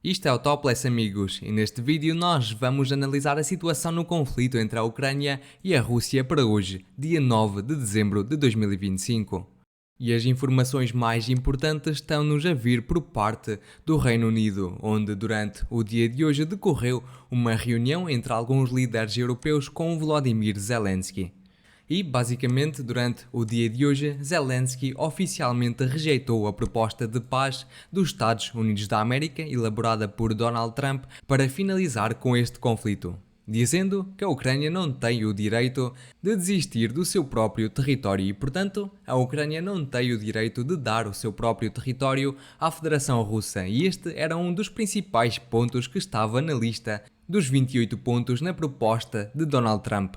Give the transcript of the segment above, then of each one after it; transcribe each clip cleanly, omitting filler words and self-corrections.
Isto é o Topless, amigos, e neste vídeo nós vamos analisar a situação no conflito entre a Ucrânia e a Rússia para hoje, dia 9 de dezembro de 2025. E as informações mais importantes estão-nos a vir por parte do Reino Unido, onde durante o dia de hoje decorreu uma reunião entre alguns líderes europeus com Volodymyr Zelensky. E, basicamente, durante o dia de hoje, Zelensky oficialmente rejeitou a proposta de paz dos Estados Unidos da América, elaborada por Donald Trump, para finalizar com este conflito, dizendo que a Ucrânia não tem o direito de desistir do seu próprio território e, portanto, a Ucrânia não tem o direito de dar o seu próprio território à Federação Russa. E este era um dos principais pontos que estava na lista dos 28 pontos na proposta de Donald Trump.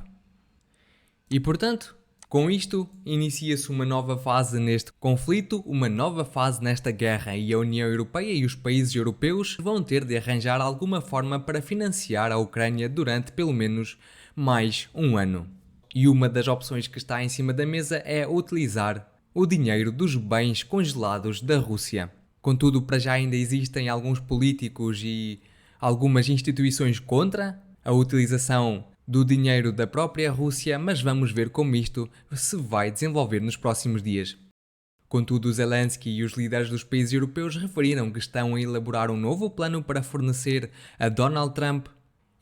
E portanto, com isto, inicia-se uma nova fase neste conflito, uma nova fase nesta guerra, e a União Europeia e os países europeus vão ter de arranjar alguma forma para financiar a Ucrânia durante pelo menos mais um ano. E uma das opções que está em cima da mesa é utilizar o dinheiro dos bens congelados da Rússia. Contudo, para já ainda existem alguns políticos e algumas instituições contra a utilização do dinheiro da própria Rússia, mas vamos ver como isto se vai desenvolver nos próximos dias. Contudo, Zelensky e os líderes dos países europeus referiram que estão a elaborar um novo plano para fornecer a Donald Trump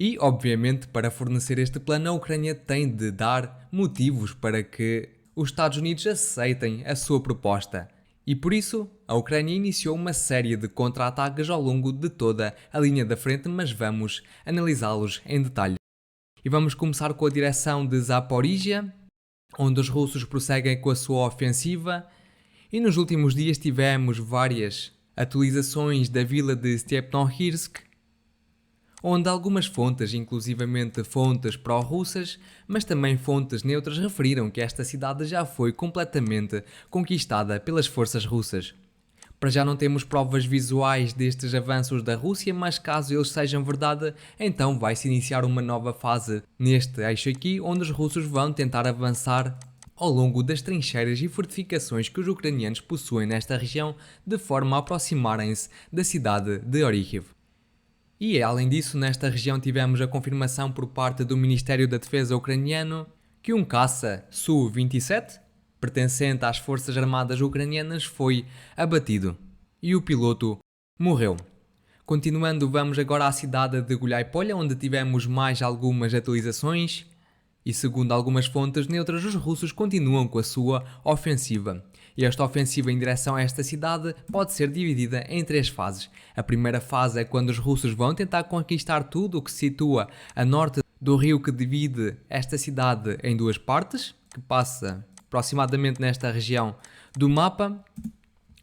e, obviamente, para fornecer este plano, a Ucrânia tem de dar motivos para que os Estados Unidos aceitem a sua proposta. E por isso, a Ucrânia iniciou uma série de contra-ataques ao longo de toda a linha da frente, mas vamos analisá-los em detalhe. E vamos começar com a direção de Zaporizhia, onde os russos prosseguem com a sua ofensiva, e nos últimos dias tivemos várias atualizações da vila de Stepnohirsk, onde algumas fontes, inclusivamente fontes pró-russas, mas também fontes neutras, referiram que esta cidade já foi completamente conquistada pelas forças russas. Para já não temos provas visuais destes avanços da Rússia, mas caso eles sejam verdade, então vai-se iniciar uma nova fase neste eixo aqui, onde os russos vão tentar avançar ao longo das trincheiras e fortificações que os ucranianos possuem nesta região, de forma a aproximarem-se da cidade de Orikhiv. E além disso, nesta região tivemos a confirmação por parte do Ministério da Defesa ucraniano que um caça Su-27, pertencente às Forças Armadas ucranianas, foi abatido e o piloto morreu. Continuando, vamos agora à cidade de Guliáipolha, onde tivemos mais algumas atualizações e, segundo algumas fontes neutras, os russos continuam com a sua ofensiva. E esta ofensiva em direção a esta cidade pode ser dividida em três fases. A primeira fase é quando os russos vão tentar conquistar tudo o que se situa a norte do rio que divide esta cidade em duas partes, que passa aproximadamente nesta região do mapa,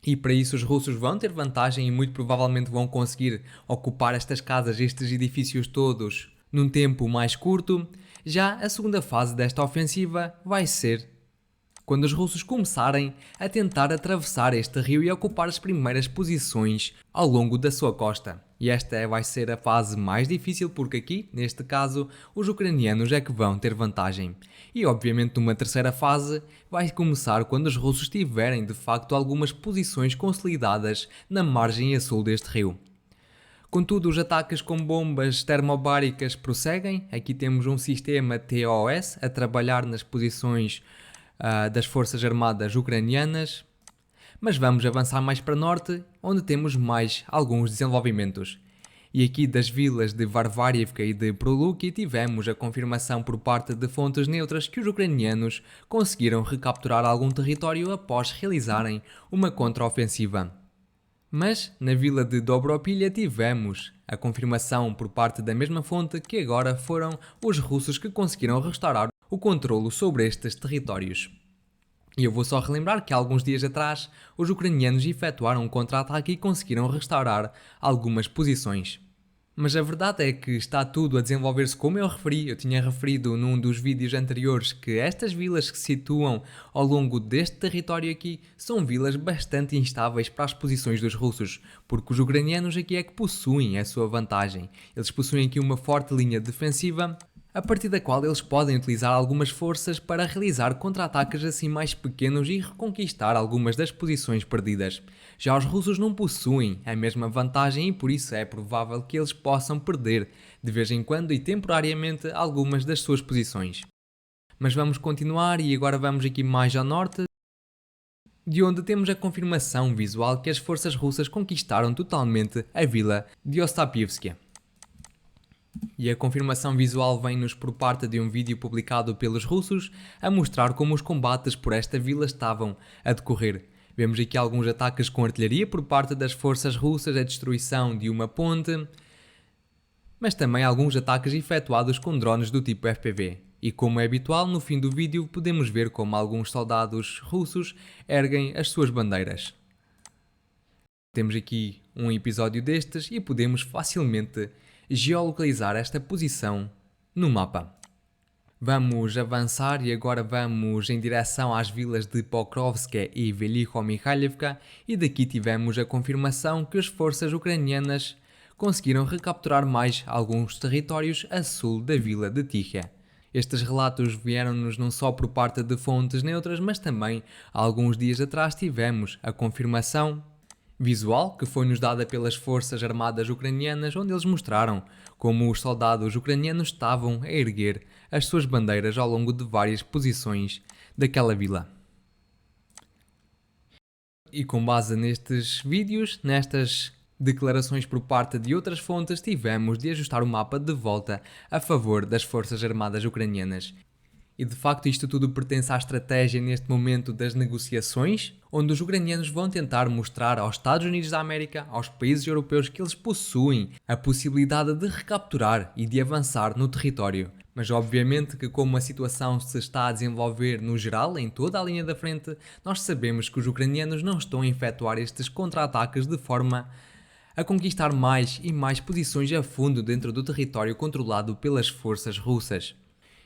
e para isso os russos vão ter vantagem e muito provavelmente vão conseguir ocupar estas casas, estes edifícios todos, num tempo mais curto. Já a segunda fase desta ofensiva vai ser quando os russos começarem a tentar atravessar este rio e ocupar as primeiras posições ao longo da sua costa. E esta vai ser a fase mais difícil porque aqui, neste caso, os ucranianos é que vão ter vantagem. E obviamente numa terceira fase vai começar quando os russos tiverem de facto algumas posições consolidadas na margem a sul deste rio. Contudo, os ataques com bombas termobáricas prosseguem. Aqui temos um sistema TOS a trabalhar nas posições das Forças Armadas ucranianas, mas vamos avançar mais para norte, onde temos mais alguns desenvolvimentos. E aqui das vilas de Varvariivka e de Proluki tivemos a confirmação por parte de fontes neutras que os ucranianos conseguiram recapturar algum território após realizarem uma contraofensiva. Mas na vila de Dobropilha tivemos a confirmação por parte da mesma fonte que agora foram os russos que conseguiram restaurar o controlo sobre estes territórios. E eu vou só relembrar que há alguns dias atrás os ucranianos efetuaram um contra-ataque e conseguiram restaurar algumas posições. Mas a verdade é que está tudo a desenvolver-se como eu referi. Eu tinha referido num dos vídeos anteriores que estas vilas que se situam ao longo deste território aqui são vilas bastante instáveis para as posições dos russos, porque os ucranianos aqui é que possuem a sua vantagem. Eles possuem aqui uma forte linha defensiva, a partir da qual eles podem utilizar algumas forças para realizar contra-ataques assim mais pequenos e reconquistar algumas das posições perdidas. Já os russos não possuem a mesma vantagem e por isso é provável que eles possam perder, de vez em quando e temporariamente, algumas das suas posições. Mas vamos continuar e agora vamos aqui mais ao norte, de onde temos a confirmação visual que as forças russas conquistaram totalmente a vila de Ostapivsk. E a confirmação visual vem-nos por parte de um vídeo publicado pelos russos a mostrar como os combates por esta vila estavam a decorrer. Vemos aqui alguns ataques com artilharia por parte das forças russas, a destruição de uma ponte, mas também alguns ataques efetuados com drones do tipo FPV. E como é habitual, no fim do vídeo podemos ver como alguns soldados russos erguem as suas bandeiras. Temos aqui um episódio destes e podemos facilmente geolocalizar esta posição no mapa. Vamos avançar e agora vamos em direção às vilas de Pokrovsk e Velikho-Mikhailivka e daqui tivemos a confirmação que as forças ucranianas conseguiram recapturar mais alguns territórios a sul da vila de Tikhia. Estes relatos vieram-nos não só por parte de fontes neutras, mas também há alguns dias atrás tivemos a confirmação visual que foi-nos dada pelas forças armadas ucranianas, onde eles mostraram como os soldados ucranianos estavam a erguer as suas bandeiras ao longo de várias posições daquela vila. E com base nestes vídeos, nestas declarações por parte de outras fontes, tivemos de ajustar o mapa de volta a favor das forças armadas ucranianas. E de facto isto tudo pertence à estratégia neste momento das negociações, onde os ucranianos vão tentar mostrar aos Estados Unidos da América, aos países europeus, que eles possuem a possibilidade de recapturar e de avançar no território. Mas obviamente que como a situação se está a desenvolver no geral, em toda a linha da frente, nós sabemos que os ucranianos não estão a efetuar estes contra-ataques de forma a conquistar mais e mais posições a fundo dentro do território controlado pelas forças russas.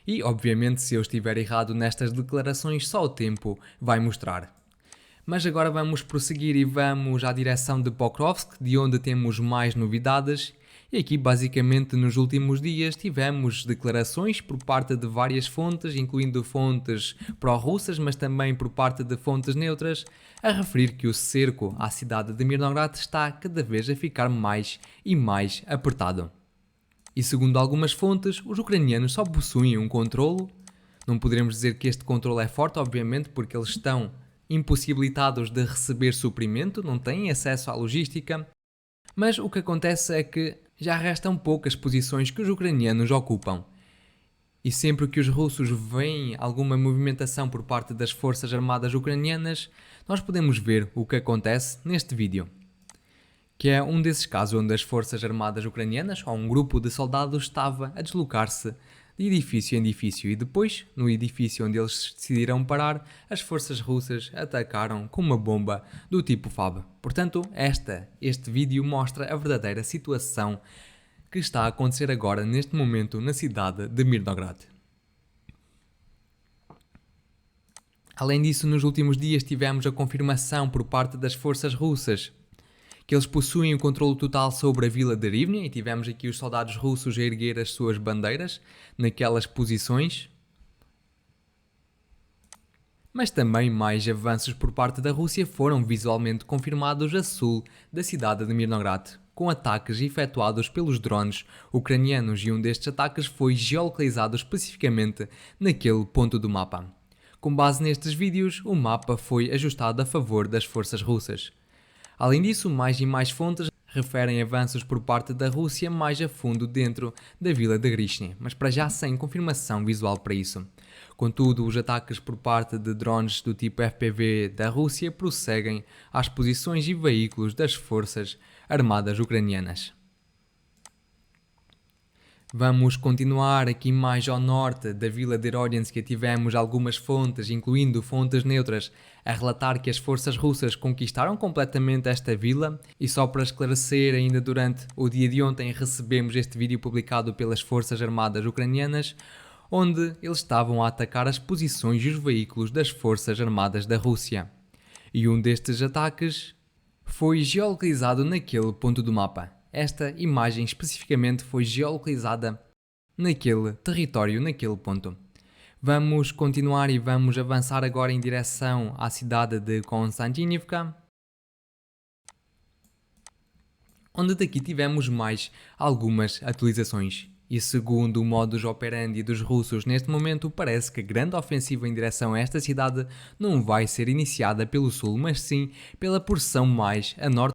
E, obviamente, se eu estiver errado nestas declarações, só o tempo vai mostrar. Mas agora vamos prosseguir e vamos à direção de Pokrovsk, de onde temos mais novidades. E aqui, basicamente, nos últimos dias tivemos declarações por parte de várias fontes, incluindo fontes pró-russas, mas também por parte de fontes neutras, a referir que o cerco à cidade de Mirnograd está cada vez a ficar mais e mais apertado. E segundo algumas fontes, os ucranianos só possuem um controlo. Não poderemos dizer que este controlo é forte, obviamente, porque eles estão impossibilitados de receber suprimento, não têm acesso à logística. Mas o que acontece é que já restam poucas posições que os ucranianos ocupam. E sempre que os russos veem alguma movimentação por parte das forças armadas ucranianas, nós podemos ver o que acontece neste vídeo. Que é um desses casos onde as forças armadas ucranianas, ou um grupo de soldados, estava a deslocar-se de edifício em edifício e depois, no edifício onde eles decidiram parar, as forças russas atacaram com uma bomba do tipo FAB. Portanto, este vídeo mostra a verdadeira situação que está a acontecer agora, neste momento, na cidade de Mirnograd. Além disso, nos últimos dias tivemos a confirmação por parte das forças russas que eles possuem o controle total sobre a vila de Rivne e tivemos aqui os soldados russos a erguer as suas bandeiras naquelas posições. Mas também mais avanços por parte da Rússia foram visualmente confirmados a sul da cidade de Mirnograd, com ataques efetuados pelos drones ucranianos e um destes ataques foi geolocalizado especificamente naquele ponto do mapa. Com base nestes vídeos, o mapa foi ajustado a favor das forças russas. Além disso, mais e mais fontes referem avanços por parte da Rússia mais a fundo dentro da vila de Grishny, mas para já sem confirmação visual para isso. Contudo, os ataques por parte de drones do tipo FPV da Rússia prosseguem às posições e veículos das forças armadas ucranianas. Vamos continuar aqui mais ao norte da vila de Rodinsk. Tivemos algumas fontes, incluindo fontes neutras, a relatar que as forças russas conquistaram completamente esta vila e só para esclarecer, ainda durante o dia de ontem recebemos este vídeo publicado pelas forças armadas ucranianas, onde eles estavam a atacar as posições e os veículos das forças armadas da Rússia. E um destes ataques foi geolocalizado naquele ponto do mapa. Esta imagem especificamente foi geolocalizada naquele território, naquele ponto. Vamos continuar e vamos avançar agora em direção à cidade de Konstantinivka, onde daqui tivemos mais algumas atualizações. E segundo o modus operandi dos russos neste momento, parece que a grande ofensiva em direção a esta cidade não vai ser iniciada pelo sul, mas sim pela porção mais a norte.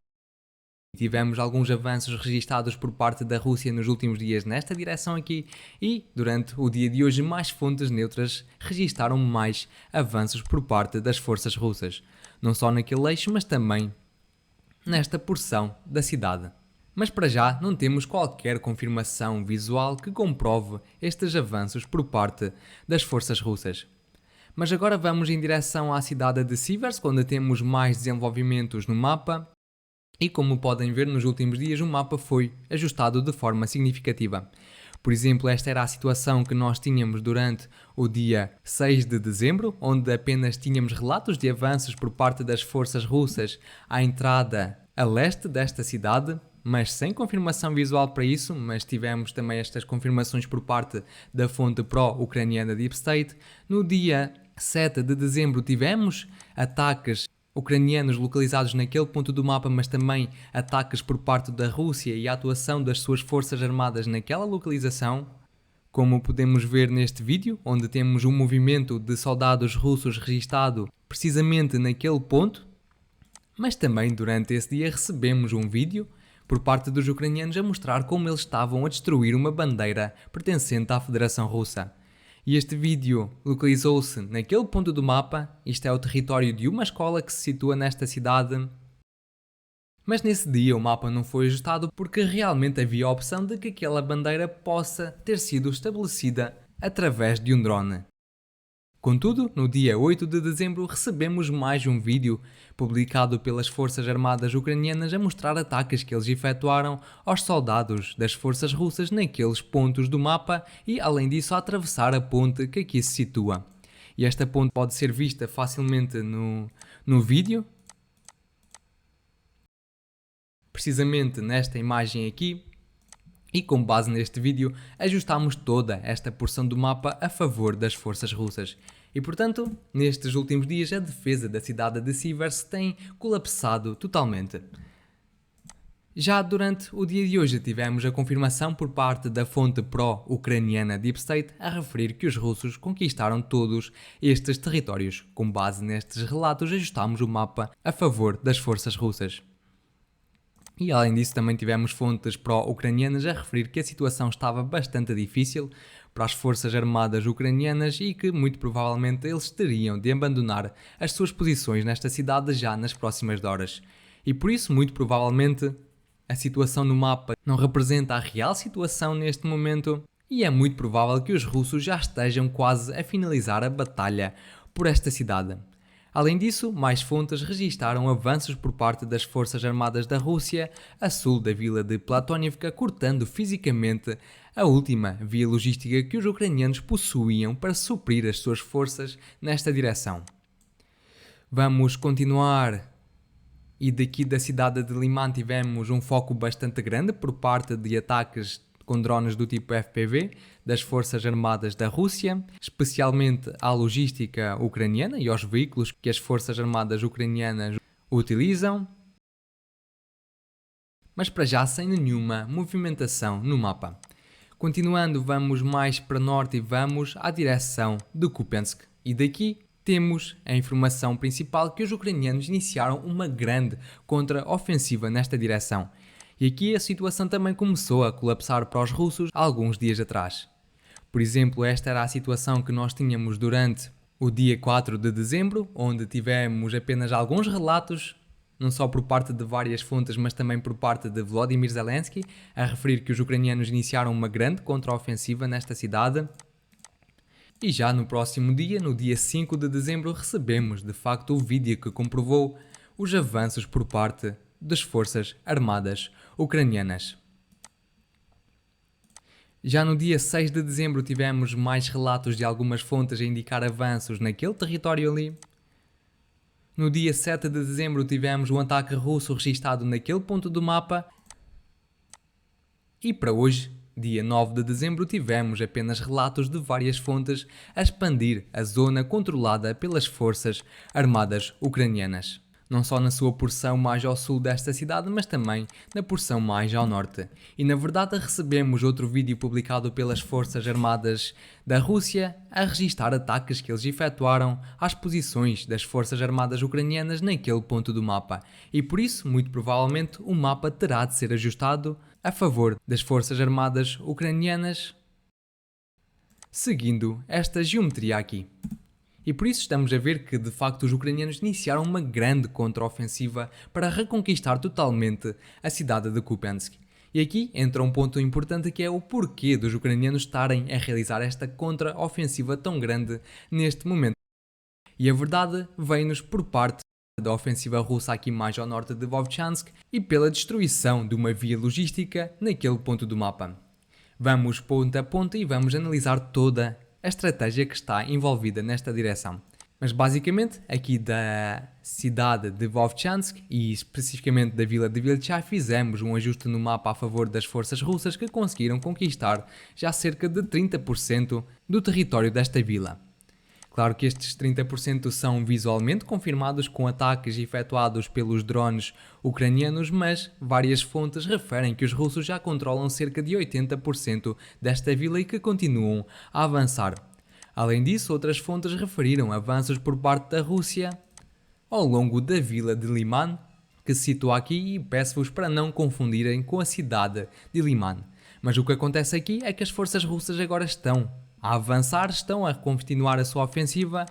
Tivemos alguns avanços registados por parte da Rússia nos últimos dias nesta direção aqui e, durante o dia de hoje, mais fontes neutras registaram mais avanços por parte das forças russas. Não só naquele eixo, mas também nesta porção da cidade. Mas para já não temos qualquer confirmação visual que comprove estes avanços por parte das forças russas. Mas agora vamos em direção à cidade de Siversk, onde temos mais desenvolvimentos no mapa. E como podem ver, nos últimos dias o mapa foi ajustado de forma significativa. Por exemplo, esta era a situação que nós tínhamos durante o dia 6 de dezembro, onde apenas tínhamos relatos de avanços por parte das forças russas à entrada a leste desta cidade, mas sem confirmação visual para isso, mas tivemos também estas confirmações por parte da fonte pró-ucraniana Deep State. No dia 7 de dezembro tivemos ataques ucranianos localizados naquele ponto do mapa, mas também ataques por parte da Rússia e a atuação das suas forças armadas naquela localização, como podemos ver neste vídeo, onde temos um movimento de soldados russos registado precisamente naquele ponto, mas também durante esse dia recebemos um vídeo por parte dos ucranianos a mostrar como eles estavam a destruir uma bandeira pertencente à Federação Russa. E este vídeo localizou-se naquele ponto do mapa, isto é o território de uma escola que se situa nesta cidade. Mas nesse dia o mapa não foi ajustado porque realmente havia a opção de que aquela bandeira possa ter sido estabelecida através de um drone. Contudo, no dia 8 de dezembro recebemos mais um vídeo publicado pelas forças armadas ucranianas a mostrar ataques que eles efetuaram aos soldados das forças russas naqueles pontos do mapa e, além disso, a atravessar a ponte que aqui se situa. E esta ponte pode ser vista facilmente no vídeo, precisamente nesta imagem aqui. E com base neste vídeo, ajustamos toda esta porção do mapa a favor das forças russas. E portanto, nestes últimos dias, a defesa da cidade de Siversk tem colapsado totalmente. Já durante o dia de hoje tivemos a confirmação por parte da fonte pró-ucraniana Deep State a referir que os russos conquistaram todos estes territórios. Com base nestes relatos, ajustamos o mapa a favor das forças russas. E além disso também tivemos fontes pró-ucranianas a referir que a situação estava bastante difícil para as forças armadas ucranianas e que muito provavelmente eles teriam de abandonar as suas posições nesta cidade já nas próximas horas. E por isso, muito provavelmente, a situação no mapa não representa a real situação neste momento e é muito provável que os russos já estejam quase a finalizar a batalha por esta cidade. Além disso, mais fontes registaram avanços por parte das forças armadas da Rússia a sul da vila de Platonivka, cortando fisicamente a última via logística que os ucranianos possuíam para suprir as suas forças nesta direção. Vamos continuar. E daqui da cidade de Liman tivemos um foco bastante grande por parte de ataques com drones do tipo FPV das forças armadas da Rússia, especialmente à logística ucraniana e aos veículos que as forças armadas ucranianas utilizam, mas para já sem nenhuma movimentação no mapa. Continuando, vamos mais para norte e vamos à direção de Kupiansk. E daqui temos a informação principal que os ucranianos iniciaram uma grande contra-ofensiva nesta direção. E aqui a situação também começou a colapsar para os russos alguns dias atrás. Por exemplo, esta era a situação que nós tínhamos durante o dia 4 de dezembro, onde tivemos apenas alguns relatos, não só por parte de várias fontes, mas também por parte de Volodymyr Zelensky, a referir que os ucranianos iniciaram uma grande contra-ofensiva nesta cidade. E já no próximo dia, no dia 5 de dezembro, recebemos de facto o vídeo que comprovou os avanços por parte das forças armadas ucranianas. Já no dia 6 de dezembro tivemos mais relatos de algumas fontes a indicar avanços naquele território ali. No dia 7 de dezembro tivemos um ataque russo registado naquele ponto do mapa. E para hoje dia 9 de dezembro, tivemos apenas relatos de várias fontes a expandir a zona controlada pelas forças armadas ucranianas. Não só na sua porção mais ao sul desta cidade, mas também na porção mais ao norte. E na verdade recebemos outro vídeo publicado pelas Forças Armadas da Rússia a registar ataques que eles efetuaram às posições das Forças Armadas ucranianas naquele ponto do mapa. E por isso, muito provavelmente, o mapa terá de ser ajustado a favor das Forças Armadas ucranianas, seguindo esta geometria aqui. E por isso estamos a ver que, de facto, os ucranianos iniciaram uma grande contraofensiva para reconquistar totalmente a cidade de Kupiansk. E aqui entra um ponto importante, que é o porquê dos ucranianos estarem a realizar esta contraofensiva tão grande neste momento. E a verdade vem-nos por parte da ofensiva russa aqui mais ao norte de Vovchansk e pela destruição de uma via logística naquele ponto do mapa. Vamos ponto a ponto e vamos analisar toda a estratégia que está envolvida nesta direção. Mas basicamente, aqui da cidade de Vovchansk e especificamente da vila de Vilchay, fizemos um ajuste no mapa a favor das forças russas, que conseguiram conquistar já cerca de 30% do território desta vila. Claro que estes 30% são visualmente confirmados com ataques efetuados pelos drones ucranianos, mas várias fontes referem que os russos já controlam cerca de 80% desta vila e que continuam a avançar. Além disso, outras fontes referiram avanços por parte da Rússia ao longo da vila de Liman, que se situa aqui, e peço-vos para não confundirem com a cidade de Liman. Mas o que acontece aqui é que as forças russas agora estão a avançar, estão a continuar a sua ofensiva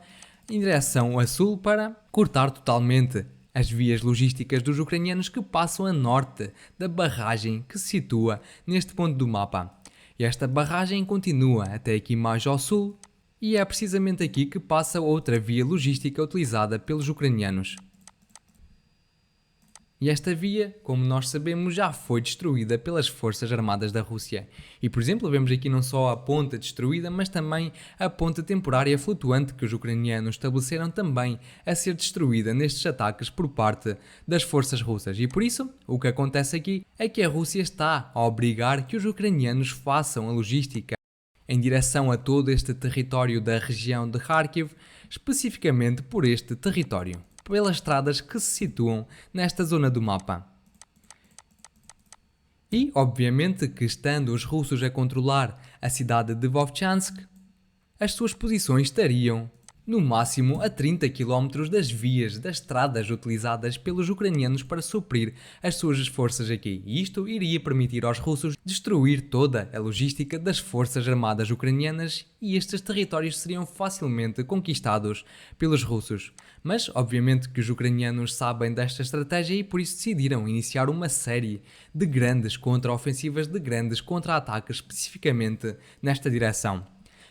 em direção a sul para cortar totalmente as vias logísticas dos ucranianos que passam a norte da barragem que se situa neste ponto do mapa. E esta barragem continua até aqui mais ao sul e é precisamente aqui que passa outra via logística utilizada pelos ucranianos. E esta via, como nós sabemos, já foi destruída pelas forças armadas da Rússia. E, por exemplo, vemos aqui não só a ponte destruída, mas também a ponte temporária flutuante que os ucranianos estabeleceram também a ser destruída nestes ataques por parte das forças russas. E por isso, o que acontece aqui é que a Rússia está a obrigar que os ucranianos façam a logística em direção a todo este território da região de Kharkiv, especificamente por este território, pelas estradas que se situam nesta zona do mapa. E, obviamente, que estando os russos a controlar a cidade de Vovchansk, as suas posições estariam no máximo a 30 km das vias das estradas utilizadas pelos ucranianos para suprir as suas forças aqui. E isto iria permitir aos russos destruir toda a logística das forças armadas ucranianas e estes territórios seriam facilmente conquistados pelos russos. Mas, obviamente, que os ucranianos sabem desta estratégia e por isso decidiram iniciar uma série de grandes contraofensivas, de grandes contra-ataques especificamente nesta direção.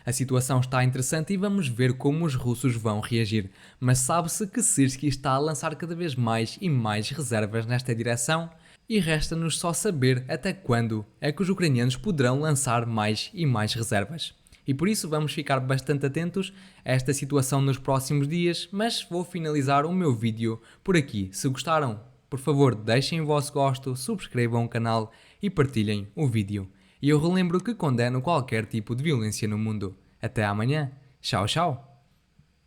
A situação está interessante e vamos ver como os russos vão reagir, mas sabe-se que Syrskyi está a lançar cada vez mais e mais reservas nesta direção e resta-nos só saber até quando é que os ucranianos poderão lançar mais e mais reservas. E por isso vamos ficar bastante atentos a esta situação nos próximos dias, mas vou finalizar o meu vídeo por aqui. Se gostaram, por favor deixem o vosso gosto, subscrevam o canal e partilhem o vídeo. E eu relembro que condeno qualquer tipo de violência no mundo. Até amanhã. Tchau, tchau.